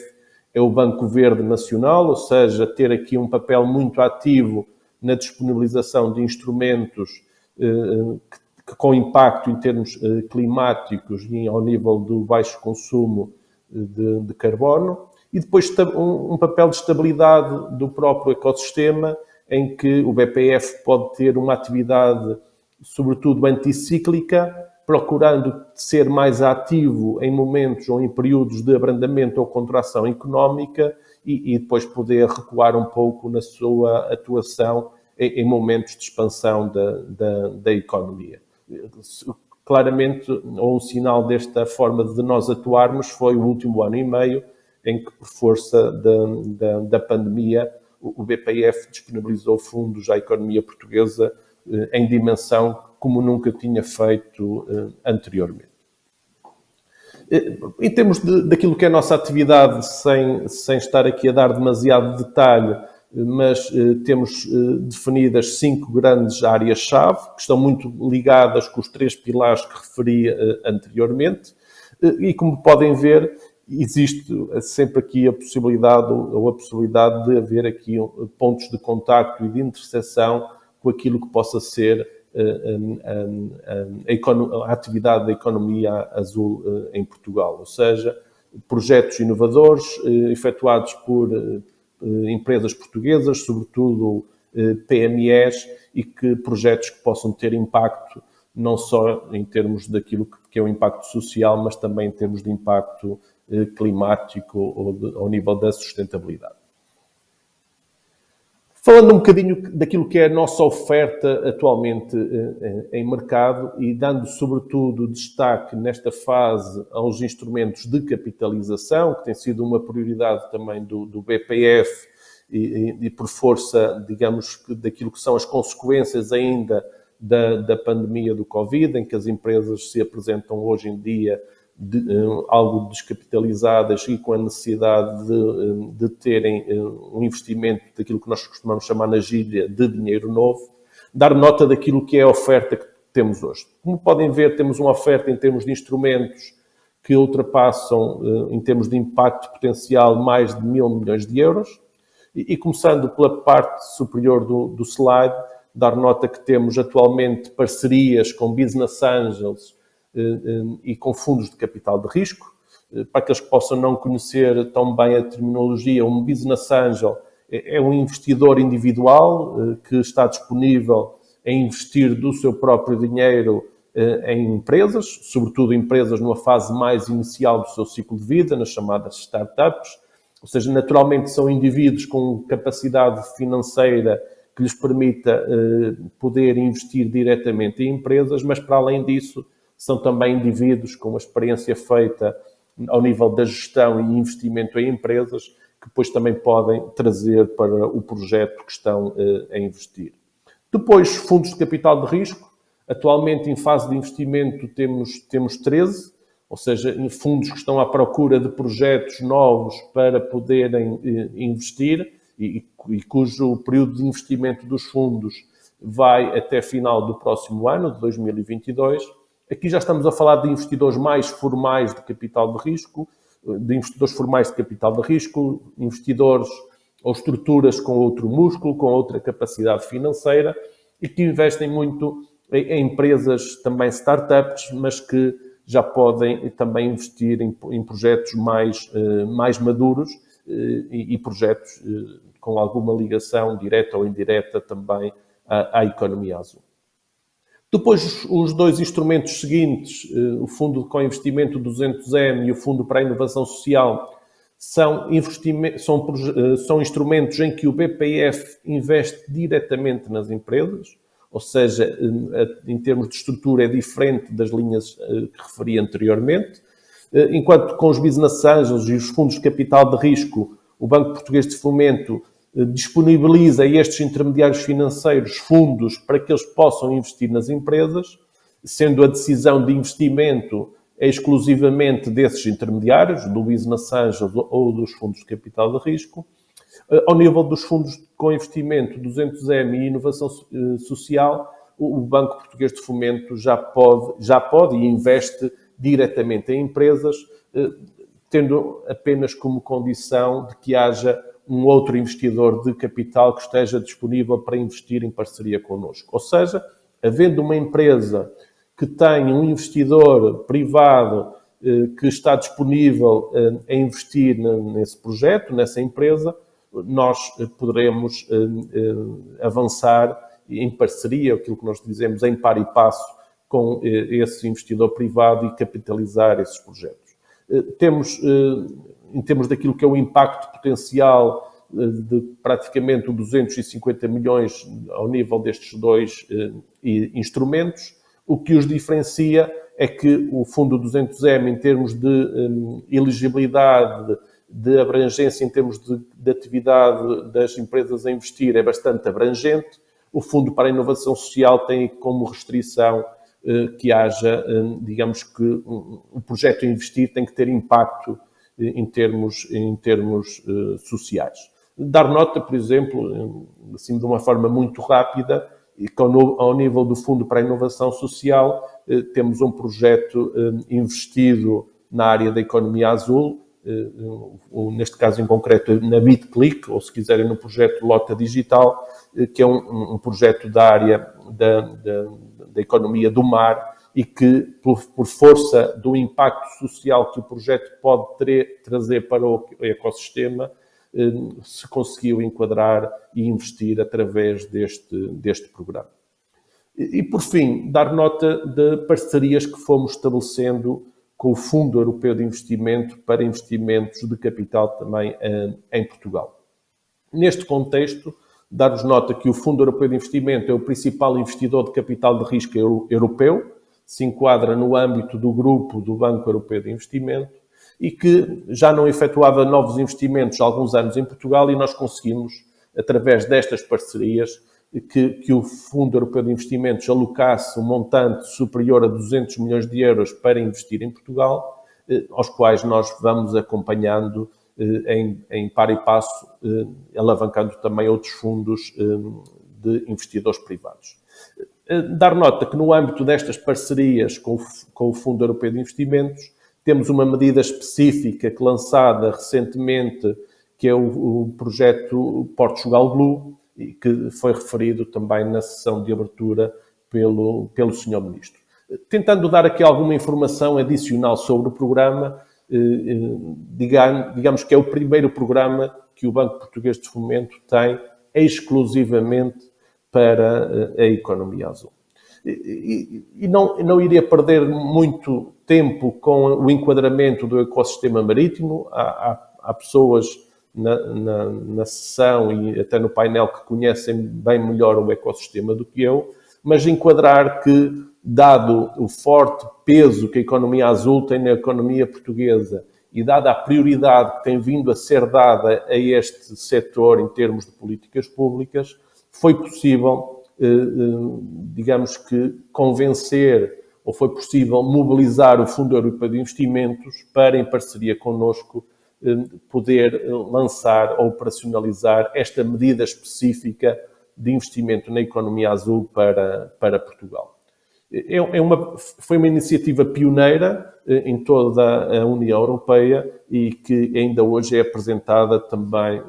é o Banco Verde Nacional, ou seja, ter aqui um papel muito ativo na disponibilização de instrumentos que com impacto em termos climáticos e ao nível do baixo consumo de carbono. E depois um papel de estabilidade do próprio ecossistema, em que o BPF pode ter uma atividade sobretudo anticíclica, procurando ser mais ativo em momentos ou em períodos de abrandamento ou contração económica e depois poder recuar um pouco na sua atuação em momentos de expansão da economia. Claramente, um sinal desta forma de nós atuarmos foi o último ano e meio, em que, por força da pandemia, o BPF disponibilizou fundos à economia portuguesa em dimensão como nunca tinha feito anteriormente. Em termos daquilo que é a nossa atividade, sem estar aqui a dar demasiado detalhe, mas temos definidas 5 grandes áreas-chave, que estão muito ligadas com os 3 pilares que referi anteriormente, e como podem ver, existe sempre aqui a possibilidade de haver aqui pontos de contacto e de interseção com aquilo que possa ser a atividade da economia azul em Portugal, ou seja, projetos inovadores efetuados por empresas portuguesas, sobretudo PMEs, e que projetos que possam ter impacto não só em termos daquilo que é o impacto social, mas também em termos de impacto climático ou ao nível da sustentabilidade. Falando um bocadinho daquilo que é a nossa oferta atualmente em mercado e dando sobretudo destaque nesta fase aos instrumentos de capitalização, que tem sido uma prioridade também do BPF e por força, digamos, daquilo que são as consequências ainda da pandemia do Covid, em que as empresas se apresentam hoje em dia algo descapitalizadas e com a necessidade de terem um investimento daquilo que nós costumamos chamar na gíria de dinheiro novo, dar nota daquilo que é a oferta que temos hoje. Como podem ver, temos uma oferta em termos de instrumentos que ultrapassam, em termos de impacto potencial, mais de 1.000 milhões de euros. E começando pela parte superior do slide, dar nota que temos atualmente parcerias com business angels e com fundos de capital de risco. Para aqueles que possam não conhecer tão bem a terminologia, um business angel é um investidor individual que está disponível a investir do seu próprio dinheiro em empresas, sobretudo empresas numa fase mais inicial do seu ciclo de vida, nas chamadas startups. Ou seja, naturalmente são indivíduos com capacidade financeira que lhes permita poder investir diretamente em empresas, mas para além disso são também indivíduos com a experiência feita ao nível da gestão e investimento em empresas que depois também podem trazer para o projeto que estão a investir. Depois, fundos de capital de risco. Atualmente, em fase de investimento, temos 13, ou seja, em fundos que estão à procura de projetos novos para poderem investir e cujo período de investimento dos fundos vai até final do próximo ano, de 2022. Aqui já estamos a falar de investidores mais formais de capital de risco, investidores ou estruturas com outro músculo, com outra capacidade financeira e que investem muito em empresas também startups, mas que já podem também investir em projetos mais maduros e projetos com alguma ligação direta ou indireta também à economia azul. Depois, os dois instrumentos seguintes, o Fundo de Co-Investimento 200M e o Fundo para a Inovação Social, são instrumentos em que o BPF investe diretamente nas empresas, ou seja, em termos de estrutura é diferente das linhas que referi anteriormente, enquanto com os business angels e os fundos de capital de risco, o Banco Português de Fomento disponibiliza a estes intermediários financeiros fundos para que eles possam investir nas empresas, sendo a decisão de investimento exclusivamente desses intermediários, do business angel ou dos fundos de capital de risco. Ao nível dos fundos com investimento 200M e inovação social, o Banco Português de Fomento já pode e investe diretamente em empresas, tendo apenas como condição de que haja um outro investidor de capital que esteja disponível para investir em parceria connosco. Ou seja, havendo uma empresa que tem um investidor privado que está disponível a investir nesse projeto, nessa empresa, nós poderemos avançar em parceria, aquilo que nós dizemos em par e passo, com esse investidor privado e capitalizar esses projetos. Temos, em termos daquilo que é o impacto potencial de praticamente 250 milhões ao nível destes dois instrumentos, o que os diferencia é que o Fundo 200M, em termos de elegibilidade, de abrangência em termos de atividade das empresas a investir, é bastante abrangente. O Fundo para a Inovação Social tem como restrição que haja, digamos que o projeto a investir tem que ter impacto em termos sociais. Dar nota, por exemplo, assim de uma forma muito rápida, que ao nível do Fundo para a Inovação Social temos um projeto investido na área da economia azul, neste caso em concreto na BitClick, ou se quiserem no projeto Lota Digital, que é um projeto da área da economia do mar e que, por força do impacto social que o projeto pode trazer para o ecossistema, se conseguiu enquadrar e investir através deste programa. E, por fim, dar nota de parcerias que fomos estabelecendo com o Fundo Europeu de Investimento para investimentos de capital também em Portugal. Neste contexto, dar-vos nota que o Fundo Europeu de Investimento é o principal investidor de capital de risco europeu, se enquadra no âmbito do grupo do Banco Europeu de Investimento e que já não efetuava novos investimentos há alguns anos em Portugal, e nós conseguimos, através destas parcerias, que o Fundo Europeu de Investimentos alocasse um montante superior a 200 milhões de euros para investir em Portugal, aos quais nós vamos acompanhando em par e passo, alavancando também outros fundos de investidores privados. Dar nota que no âmbito destas parcerias com o Fundo Europeu de Investimentos, temos uma medida específica que lançada recentemente, que é o projeto Portugal Blue, e que foi referido também na sessão de abertura pelo Sr. Ministro. Tentando dar aqui alguma informação adicional sobre o programa, digamos que é o primeiro programa que o Banco Português de Fomento tem exclusivamente para a economia azul. E não iria perder muito tempo com o enquadramento do ecossistema marítimo. Há pessoas na sessão e até no painel que conhecem bem melhor o ecossistema do que eu, mas enquadrar que, dado o forte peso que a economia azul tem na economia portuguesa e dada a prioridade que tem vindo a ser dada a este setor em termos de políticas públicas, foi possível, digamos que, convencer, ou foi possível mobilizar o Fundo Europeu de Investimentos para, em parceria connosco, poder lançar ou operacionalizar esta medida específica de investimento na economia azul para Portugal. Foi uma iniciativa pioneira em toda a União Europeia e que ainda hoje é apresentada também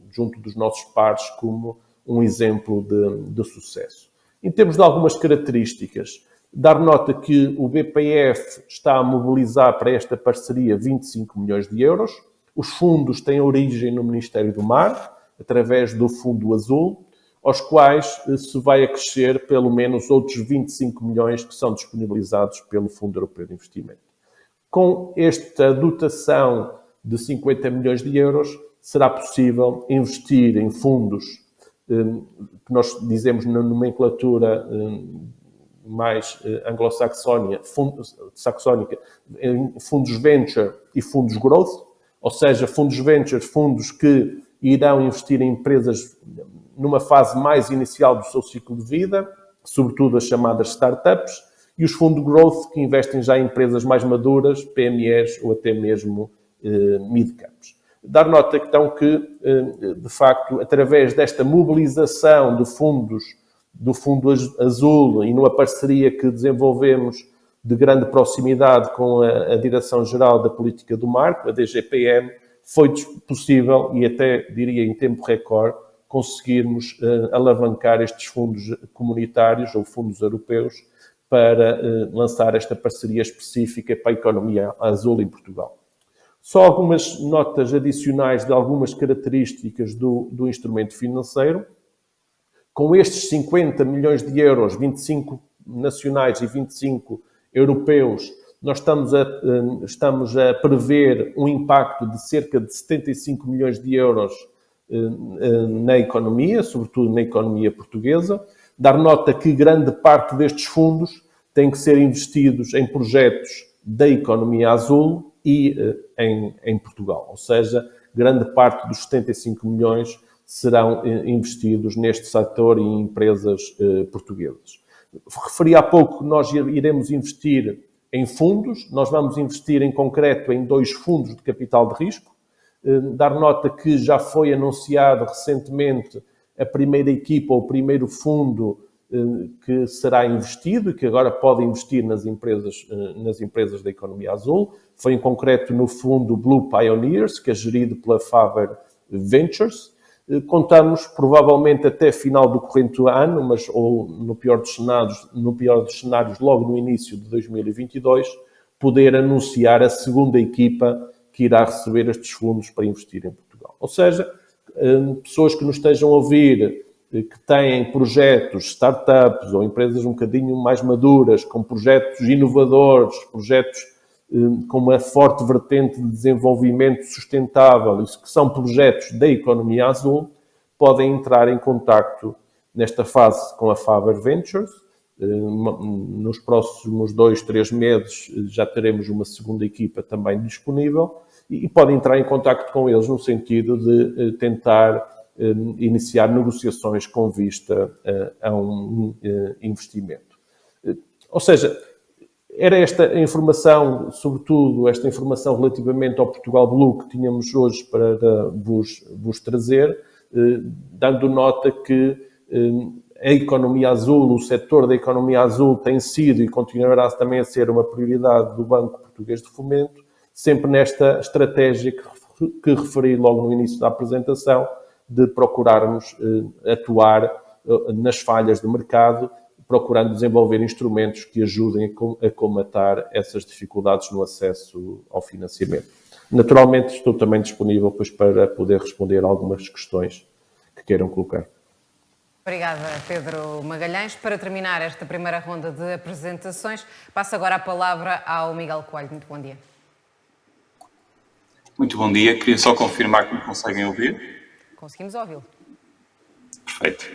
junto dos nossos pares como um exemplo de sucesso. Em termos de algumas características, dar nota que o BPF está a mobilizar para esta parceria 25 milhões de euros. Os fundos têm origem no Ministério do Mar, através do Fundo Azul, aos quais se vai acrescer pelo menos outros 25 milhões que são disponibilizados pelo Fundo Europeu de Investimento. Com esta dotação de 50 milhões de euros, será possível investir em fundos que nós dizemos na nomenclatura mais anglo-saxónica, em fundos venture e fundos growth, ou seja, fundos venture, fundos que irão investir em empresas numa fase mais inicial do seu ciclo de vida, sobretudo as chamadas startups, e os fundos growth que investem já em empresas mais maduras, PMEs ou até mesmo mid-caps. Dar nota, então, que, de facto, através desta mobilização de fundos do Fundo Azul e numa parceria que desenvolvemos de grande proximidade com a Direção-Geral da Política do Mar, a DGPM, foi possível, e até diria em tempo recorde, conseguirmos alavancar estes fundos comunitários ou fundos europeus para lançar esta parceria específica para a economia azul em Portugal. Só algumas notas adicionais de algumas características do instrumento financeiro. Com estes 50 milhões de euros, 25 nacionais e 25 europeus, nós estamos a prever um impacto de cerca de 75 milhões de euros na economia, sobretudo na economia portuguesa. Dar nota que grande parte destes fundos tem que ser investidos em projetos da economia azul e em Portugal. Ou seja, grande parte dos 75 milhões serão investidos neste setor e em empresas portuguesas. Referi há pouco que nós iremos investir em fundos. Nós vamos investir em concreto em 2 fundos de capital de risco. Dar nota que já foi anunciado recentemente a primeira equipa ou o primeiro fundo que será investido e que agora pode investir nas empresas da economia azul. Foi em concreto no fundo Blue Pioneers, que é gerido pela Faber Ventures. Contamos provavelmente até final do corrente ano, ou no pior dos cenários, logo no início de 2022, poder anunciar a segunda equipa que irá receber estes fundos para investir em Portugal. Ou seja, pessoas que nos estejam a ouvir, que têm projetos, startups ou empresas um bocadinho mais maduras, com projetos inovadores, projetos com uma forte vertente de desenvolvimento sustentável, isso que são projetos da economia azul, podem entrar em contacto nesta fase com a Faber Ventures Nos próximos 2, 3 meses já teremos uma segunda equipa também disponível e pode entrar em contacto com eles no sentido de tentar iniciar negociações com vista a um investimento. Ou seja, era esta informação, sobretudo esta informação relativamente ao Portugal Blue que tínhamos hoje para vos trazer, dando nota que a economia azul, o setor da economia azul tem sido e continuará também a ser uma prioridade do Banco Português de Fomento, sempre nesta estratégia que referi logo no início da apresentação, de procurarmos atuar nas falhas do mercado, procurando desenvolver instrumentos que ajudem a colmatar essas dificuldades no acesso ao financiamento. Naturalmente, estou também disponível depois para poder responder a algumas questões que queiram colocar. Obrigada, Pedro Magalhães. Para terminar esta primeira ronda de apresentações, passo agora a palavra ao Miguel Coelho. Muito bom dia. Muito bom dia. Queria só confirmar que me conseguem ouvir. Conseguimos ouvi-lo. Perfeito.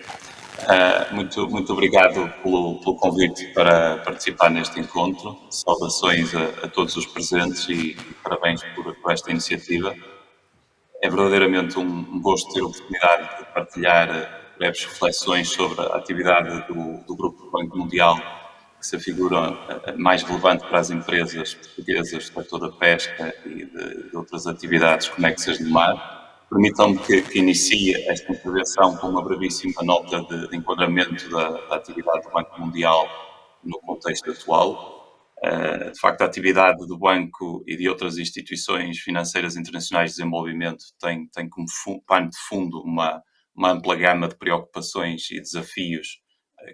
Muito obrigado pelo convite para participar neste encontro. Saudações a todos os presentes e parabéns por esta iniciativa. É verdadeiramente um gosto ter a oportunidade de partilhar breves reflexões sobre a atividade do Grupo Banco Mundial, que se afigura mais relevante para as empresas portuguesas do setor da pesca e de outras atividades conexas no mar. Permitam-me que inicie esta intervenção com uma brevíssima nota de enquadramento da atividade do Banco Mundial no contexto atual. De facto, a atividade do banco e de outras instituições financeiras internacionais de desenvolvimento tem como pano de fundo uma ampla gama de preocupações e desafios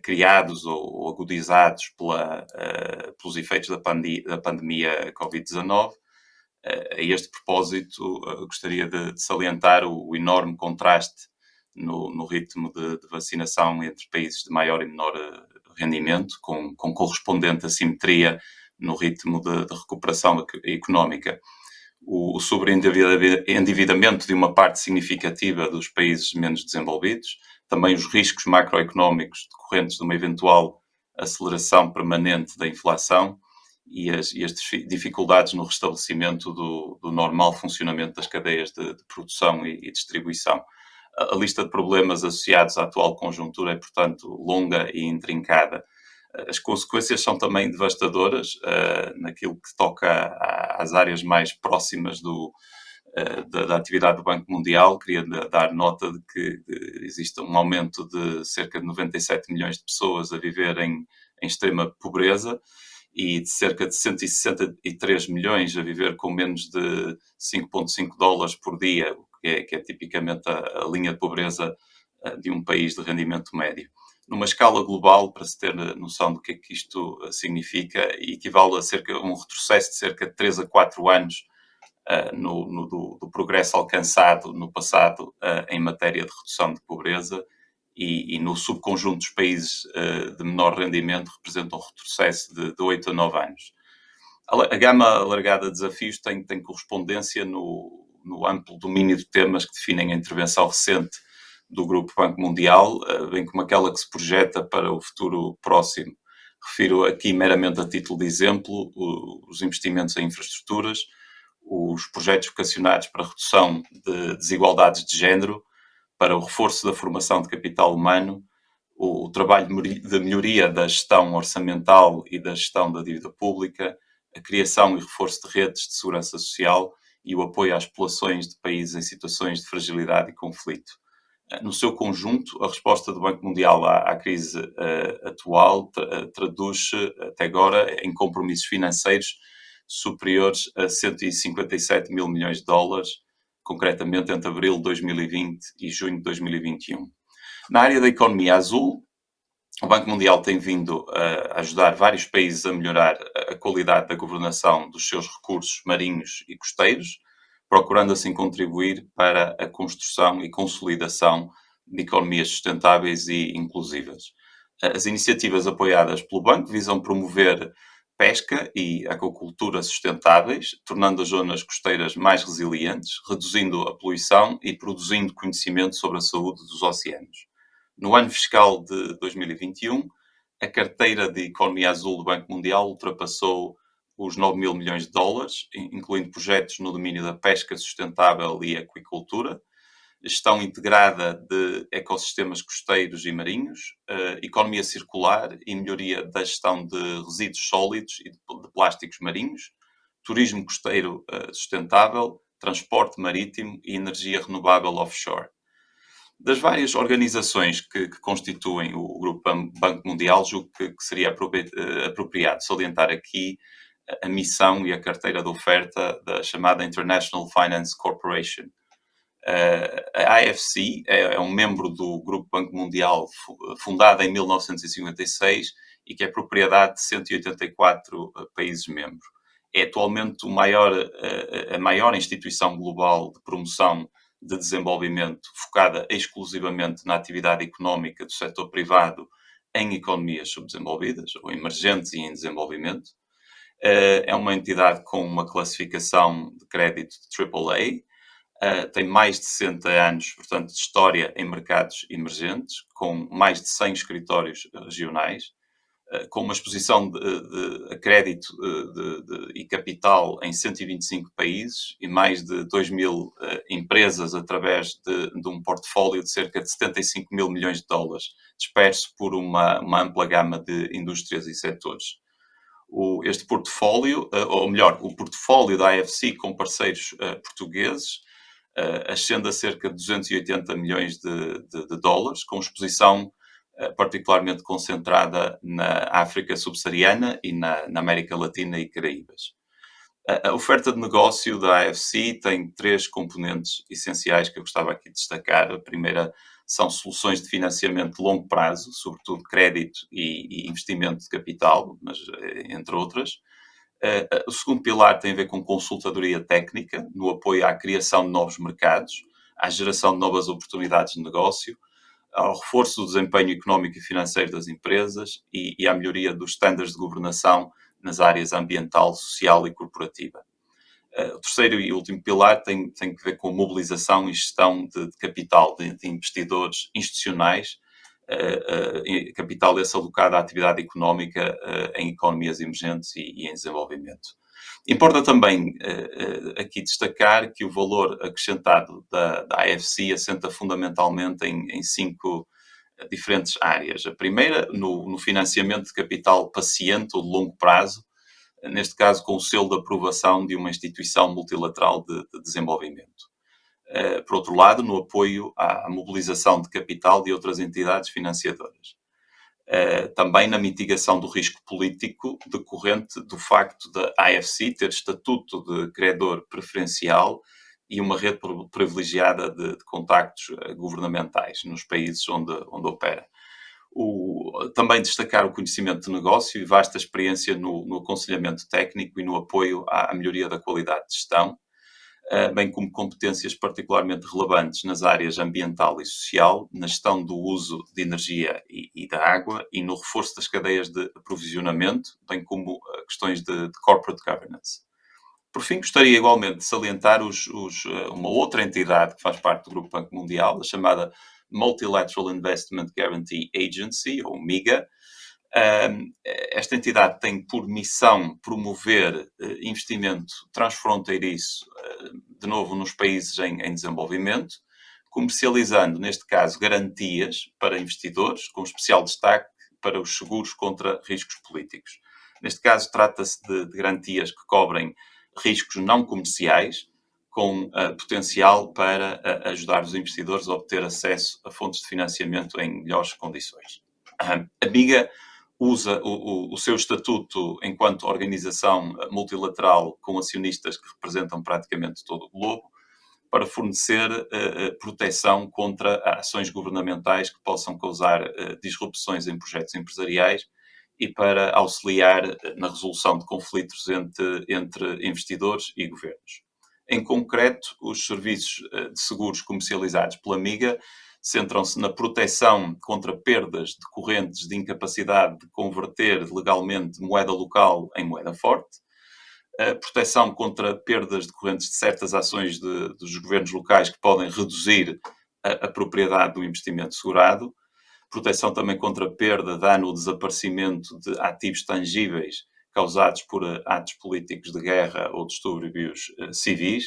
criados ou agudizados pelos efeitos da pandemia Covid-19. A este propósito, gostaria de salientar o enorme contraste no ritmo de vacinação entre países de maior e menor rendimento, com correspondente assimetria no ritmo de recuperação económica. O sobreendividamento de uma parte significativa dos países menos desenvolvidos, também os riscos macroeconómicos decorrentes de uma eventual aceleração permanente da inflação e as dificuldades no restabelecimento do normal funcionamento das cadeias de produção e distribuição. A lista de problemas associados à atual conjuntura é, portanto, longa e intrincada. As consequências são também devastadoras naquilo que toca às áreas mais próximas da atividade do Banco Mundial. Queria dar nota de que existe um aumento de cerca de 97 milhões de pessoas a viver em extrema pobreza e de cerca de 163 milhões a viver com menos de 5,5 dólares por dia, que é tipicamente a linha de pobreza de um país de rendimento médio. Numa escala global, para se ter noção do que é que isto significa, equivale a um retrocesso de cerca de 3 a 4 anos do progresso alcançado no passado em matéria de redução de pobreza e no subconjunto dos países de menor rendimento representa um retrocesso de 8 a 9 anos. A gama alargada de desafios tem correspondência no amplo domínio de temas que definem a intervenção recente do Grupo Banco Mundial, bem como aquela que se projeta para o futuro próximo. Refiro aqui meramente a título de exemplo os investimentos em infraestruturas, os projetos vocacionados para a redução de desigualdades de género, para o reforço da formação de capital humano, o trabalho de melhoria da gestão orçamental e da gestão da dívida pública, a criação e reforço de redes de segurança social e o apoio às populações de países em situações de fragilidade e conflito. No seu conjunto, a resposta do Banco Mundial à crise atual traduz-se, até agora, em compromissos financeiros superiores a 157 mil milhões de dólares, concretamente entre abril de 2020 e junho de 2021. Na área da economia azul, o Banco Mundial tem vindo a ajudar vários países a melhorar a qualidade da governação dos seus recursos marinhos e costeiros, procurando assim contribuir para a construção e consolidação de economias sustentáveis e inclusivas. As iniciativas apoiadas pelo Banco visam promover pesca e aquacultura sustentáveis, tornando as zonas costeiras mais resilientes, reduzindo a poluição e produzindo conhecimento sobre a saúde dos oceanos. No ano fiscal de 2021, a carteira de economia azul do Banco Mundial ultrapassou os 9 mil milhões de dólares, incluindo projetos no domínio da pesca sustentável e aquicultura, gestão integrada de ecossistemas costeiros e marinhos, economia circular e melhoria da gestão de resíduos sólidos e de plásticos marinhos, turismo costeiro sustentável, transporte marítimo e energia renovável offshore. Das várias organizações que constituem o Grupo Banco Mundial, julgo que seria apropriado salientar aqui a missão e a carteira de oferta da chamada International Finance Corporation. A AFC é um membro do Grupo Banco Mundial, fundada em 1956 e que é propriedade de 184 países membros. É atualmente a maior instituição global de promoção de desenvolvimento focada exclusivamente na atividade económica do setor privado em economias subdesenvolvidas ou emergentes e em desenvolvimento. É uma entidade com uma classificação de crédito de AAA, tem mais de 60 anos, portanto, de história em mercados emergentes, com mais de 100 escritórios regionais, com uma exposição de crédito e capital em 125 países e mais de 2 mil empresas através de um portfólio de cerca de 75 mil milhões de dólares, disperso por uma ampla gama de indústrias e setores. Este portfólio, ou melhor, o portfólio da AFC com parceiros portugueses, ascende a cerca de 280 milhões de dólares, com exposição particularmente concentrada na África subsaariana e na América Latina e Caraíbas. A oferta de negócio da AFC tem 3 componentes essenciais que eu gostava aqui de destacar. A primeira são soluções de financiamento de longo prazo, sobretudo crédito e investimento de capital, mas entre outras. O segundo pilar tem a ver com consultadoria técnica, no apoio à criação de novos mercados, à geração de novas oportunidades de negócio, ao reforço do desempenho económico e financeiro das empresas e à melhoria dos estándares de governação nas áreas ambiental, social e corporativa. O terceiro e último pilar tem que ver com a mobilização e gestão de capital de investidores institucionais, capital esse alocado à atividade económica em economias emergentes e em desenvolvimento. Importa também aqui destacar que o valor acrescentado da AFC assenta fundamentalmente em 5 diferentes áreas. A primeira, no financiamento de capital paciente ou de longo prazo, neste caso com o selo de aprovação de uma instituição multilateral de desenvolvimento. Por outro lado, no apoio à mobilização de capital de outras entidades financiadoras. Também na mitigação do risco político decorrente do facto da AFC ter estatuto de credor preferencial e uma rede privilegiada de contactos governamentais nos países onde opera. Também destacar o conhecimento de negócio e vasta experiência no aconselhamento técnico e no apoio à melhoria da qualidade de gestão, bem como competências particularmente relevantes nas áreas ambiental e social, na gestão do uso de energia e da água e no reforço das cadeias de aprovisionamento, bem como questões de corporate governance. Por fim, gostaria igualmente de salientar uma outra entidade que faz parte do Grupo Banco Mundial, a chamada Multilateral Investment Guarantee Agency, ou MIGA. Esta entidade tem por missão promover investimento transfronteiriço, de novo nos países em desenvolvimento, comercializando, neste caso, garantias para investidores, com especial destaque para os seguros contra riscos políticos. Neste caso, trata-se de garantias que cobrem riscos não comerciais, com potencial para ajudar os investidores a obter acesso a fontes de financiamento em melhores condições. A MIGA usa o seu estatuto enquanto organização multilateral com acionistas que representam praticamente todo o globo para fornecer proteção contra ações governamentais que possam causar disrupções em projetos empresariais e para auxiliar na resolução de conflitos entre investidores e governos. Em concreto, os serviços de seguros comercializados pela MIGA centram-se na proteção contra perdas decorrentes de incapacidade de converter legalmente moeda local em moeda forte, a proteção contra perdas decorrentes de certas ações dos governos locais que podem reduzir a propriedade do investimento segurado, proteção também contra perda, dano ou desaparecimento de ativos tangíveis causados por atos políticos de guerra ou distúrbios civis,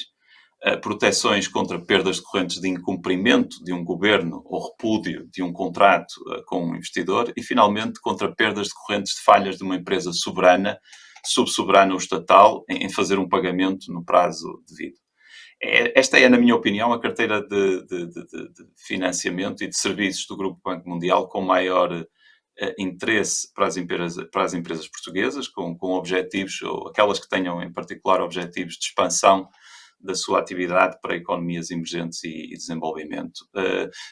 proteções contra perdas decorrentes de incumprimento de um governo ou repúdio de um contrato com um investidor e, finalmente, contra perdas decorrentes de falhas de uma empresa soberana, subsoberana ou estatal, em fazer um pagamento no prazo devido. Esta é, na minha opinião, a carteira de financiamento e de serviços do Grupo Banco Mundial com maior interesse para as empresas portuguesas, com objetivos, ou aquelas que tenham em particular objetivos de expansão da sua atividade para economias emergentes e desenvolvimento.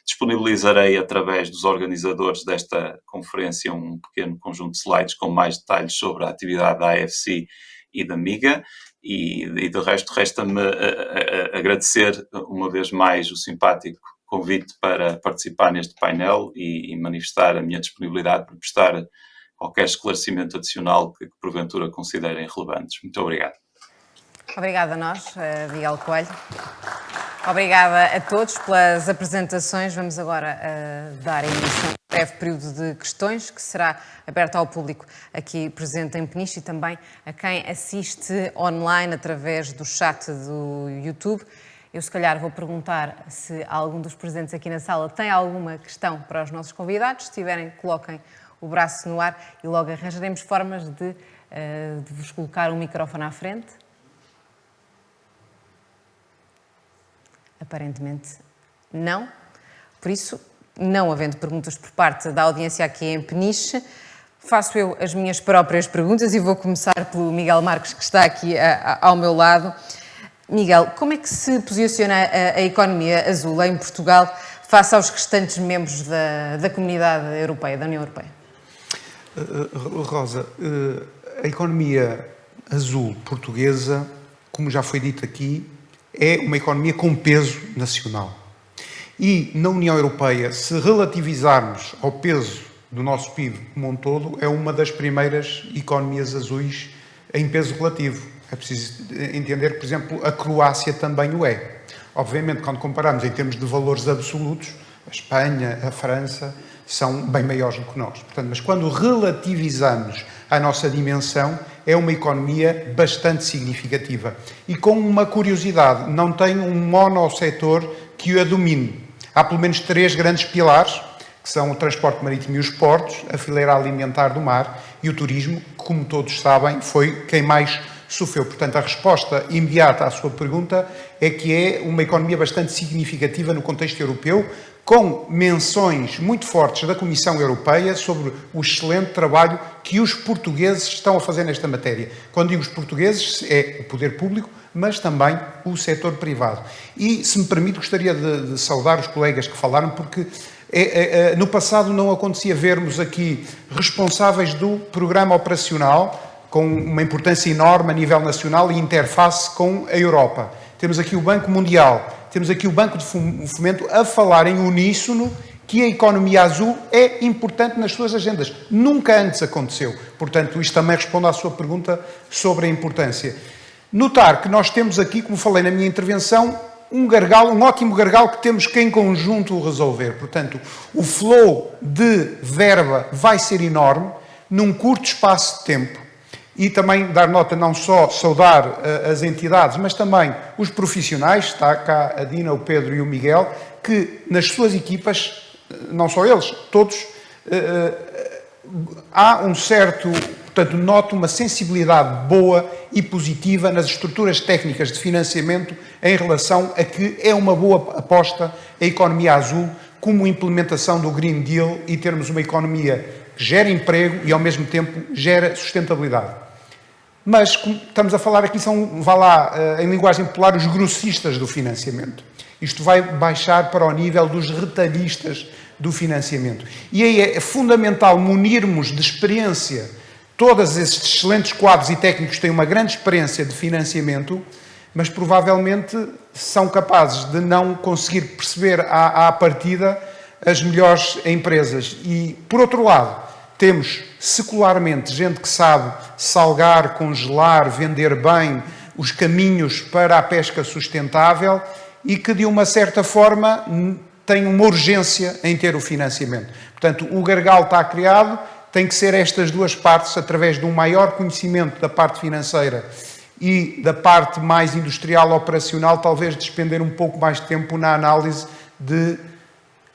Disponibilizarei, através dos organizadores desta conferência, um pequeno conjunto de slides com mais detalhes sobre a atividade da AFC e da MIGA, e de resto, resta-me agradecer uma vez mais o simpático convite para participar neste painel e manifestar a minha disponibilidade para prestar qualquer esclarecimento adicional que porventura considerem relevantes. Muito obrigado. Obrigada a nós, Miguel Coelho. Obrigada a todos pelas apresentações. Vamos agora dar início a um breve período de questões que será aberto ao público aqui presente em Peniche e também a quem assiste online através do chat do YouTube. Eu, se calhar, vou perguntar se algum dos presentes aqui na sala tem alguma questão para os nossos convidados. Se tiverem, coloquem o braço no ar e logo arranjaremos formas de vos colocar um microfone à frente. Aparentemente não. Por isso, não havendo perguntas por parte da audiência aqui em Peniche, faço eu as minhas próprias perguntas e vou começar pelo Miguel Marques, que está aqui ao meu lado. Miguel, como é que se posiciona a economia azul em Portugal face aos restantes membros da Comunidade Europeia, da União Europeia? Rosa, a economia azul portuguesa, como já foi dito aqui, é uma economia com peso nacional. E na União Europeia, se relativizarmos ao peso do nosso PIB como um todo, é uma das primeiras economias azuis em peso relativo. É preciso entender que, por exemplo, a Croácia também o é. Obviamente, quando comparamos em termos de valores absolutos, a Espanha, a França, são bem maiores do que nós. Portanto, mas quando relativizamos a nossa dimensão, é uma economia bastante significativa. E com uma curiosidade, não tem um monossetor que a domine. Há pelo menos 3 grandes pilares, que são o transporte marítimo e os portos, a fileira alimentar do mar e o turismo, que, como todos sabem, foi quem mais sofreu. Portanto, a resposta imediata à sua pergunta é que é uma economia bastante significativa no contexto europeu, com menções muito fortes da Comissão Europeia sobre o excelente trabalho que os portugueses estão a fazer nesta matéria. Quando digo os portugueses, é o poder público, mas também o setor privado. E, se me permite, gostaria de saudar os colegas que falaram, porque no passado não acontecia vermos aqui responsáveis do programa operacional, com uma importância enorme a nível nacional e interface com a Europa. Temos aqui o Banco Mundial, temos aqui o Banco de Fomento a falar em uníssono que a economia azul é importante nas suas agendas. Nunca antes aconteceu. Portanto, isto também responde à sua pergunta sobre a importância. Notar que nós temos aqui, como falei na minha intervenção, um ótimo gargalo que temos que em conjunto resolver. Portanto, o flow de verba vai ser enorme num curto espaço de tempo. E também dar nota, não só saudar as entidades, mas também os profissionais, está cá a Dina, o Pedro e o Miguel, que nas suas equipas, não só eles, todos, há um certo, portanto, noto uma sensibilidade boa e positiva nas estruturas técnicas de financiamento em relação a que é uma boa aposta a economia azul como implementação do Green Deal e termos uma economia que gera emprego e, ao mesmo tempo, gera sustentabilidade. Mas, como estamos a falar aqui, são, em linguagem popular, os grossistas do financiamento. Isto vai baixar para o nível dos retalhistas do financiamento. E aí é fundamental munirmos de experiência todos esses excelentes quadros e técnicos têm uma grande experiência de financiamento, mas provavelmente são capazes de não conseguir perceber à partida as melhores empresas. E, por outro lado, temos secularmente gente que sabe salgar, congelar, vender bem os caminhos para a pesca sustentável e que, de uma certa forma, tem uma urgência em ter o financiamento. Portanto, o gargalo está criado, tem que ser estas duas partes, através de um maior conhecimento da parte financeira e da parte mais industrial operacional, talvez despender um pouco mais de tempo na análise de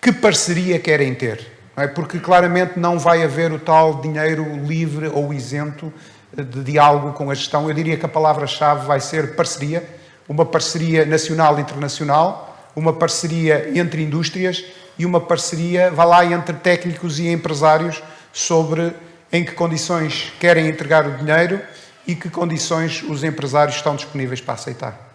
que parceria querem ter. Não é? Porque claramente não vai haver o tal dinheiro livre ou isento de diálogo com a gestão. Eu diria que a palavra-chave vai ser parceria, uma parceria nacional e internacional, uma parceria entre indústrias e uma parceria, vá lá, entre técnicos e empresários sobre em que condições querem entregar o dinheiro e que condições os empresários estão disponíveis para aceitar.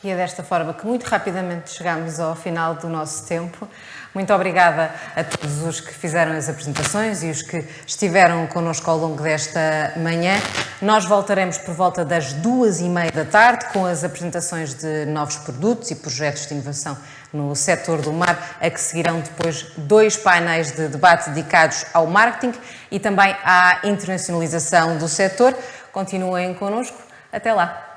E é desta forma que muito rapidamente chegamos ao final do nosso tempo. Muito obrigada a todos os que fizeram as apresentações e os que estiveram connosco ao longo desta manhã. Nós voltaremos por volta das 14h30 da tarde com as apresentações de novos produtos e projetos de inovação no setor do mar, a que seguirão depois 2 painéis de debate dedicados ao marketing e também à internacionalização do setor. Continuem connosco. Até lá.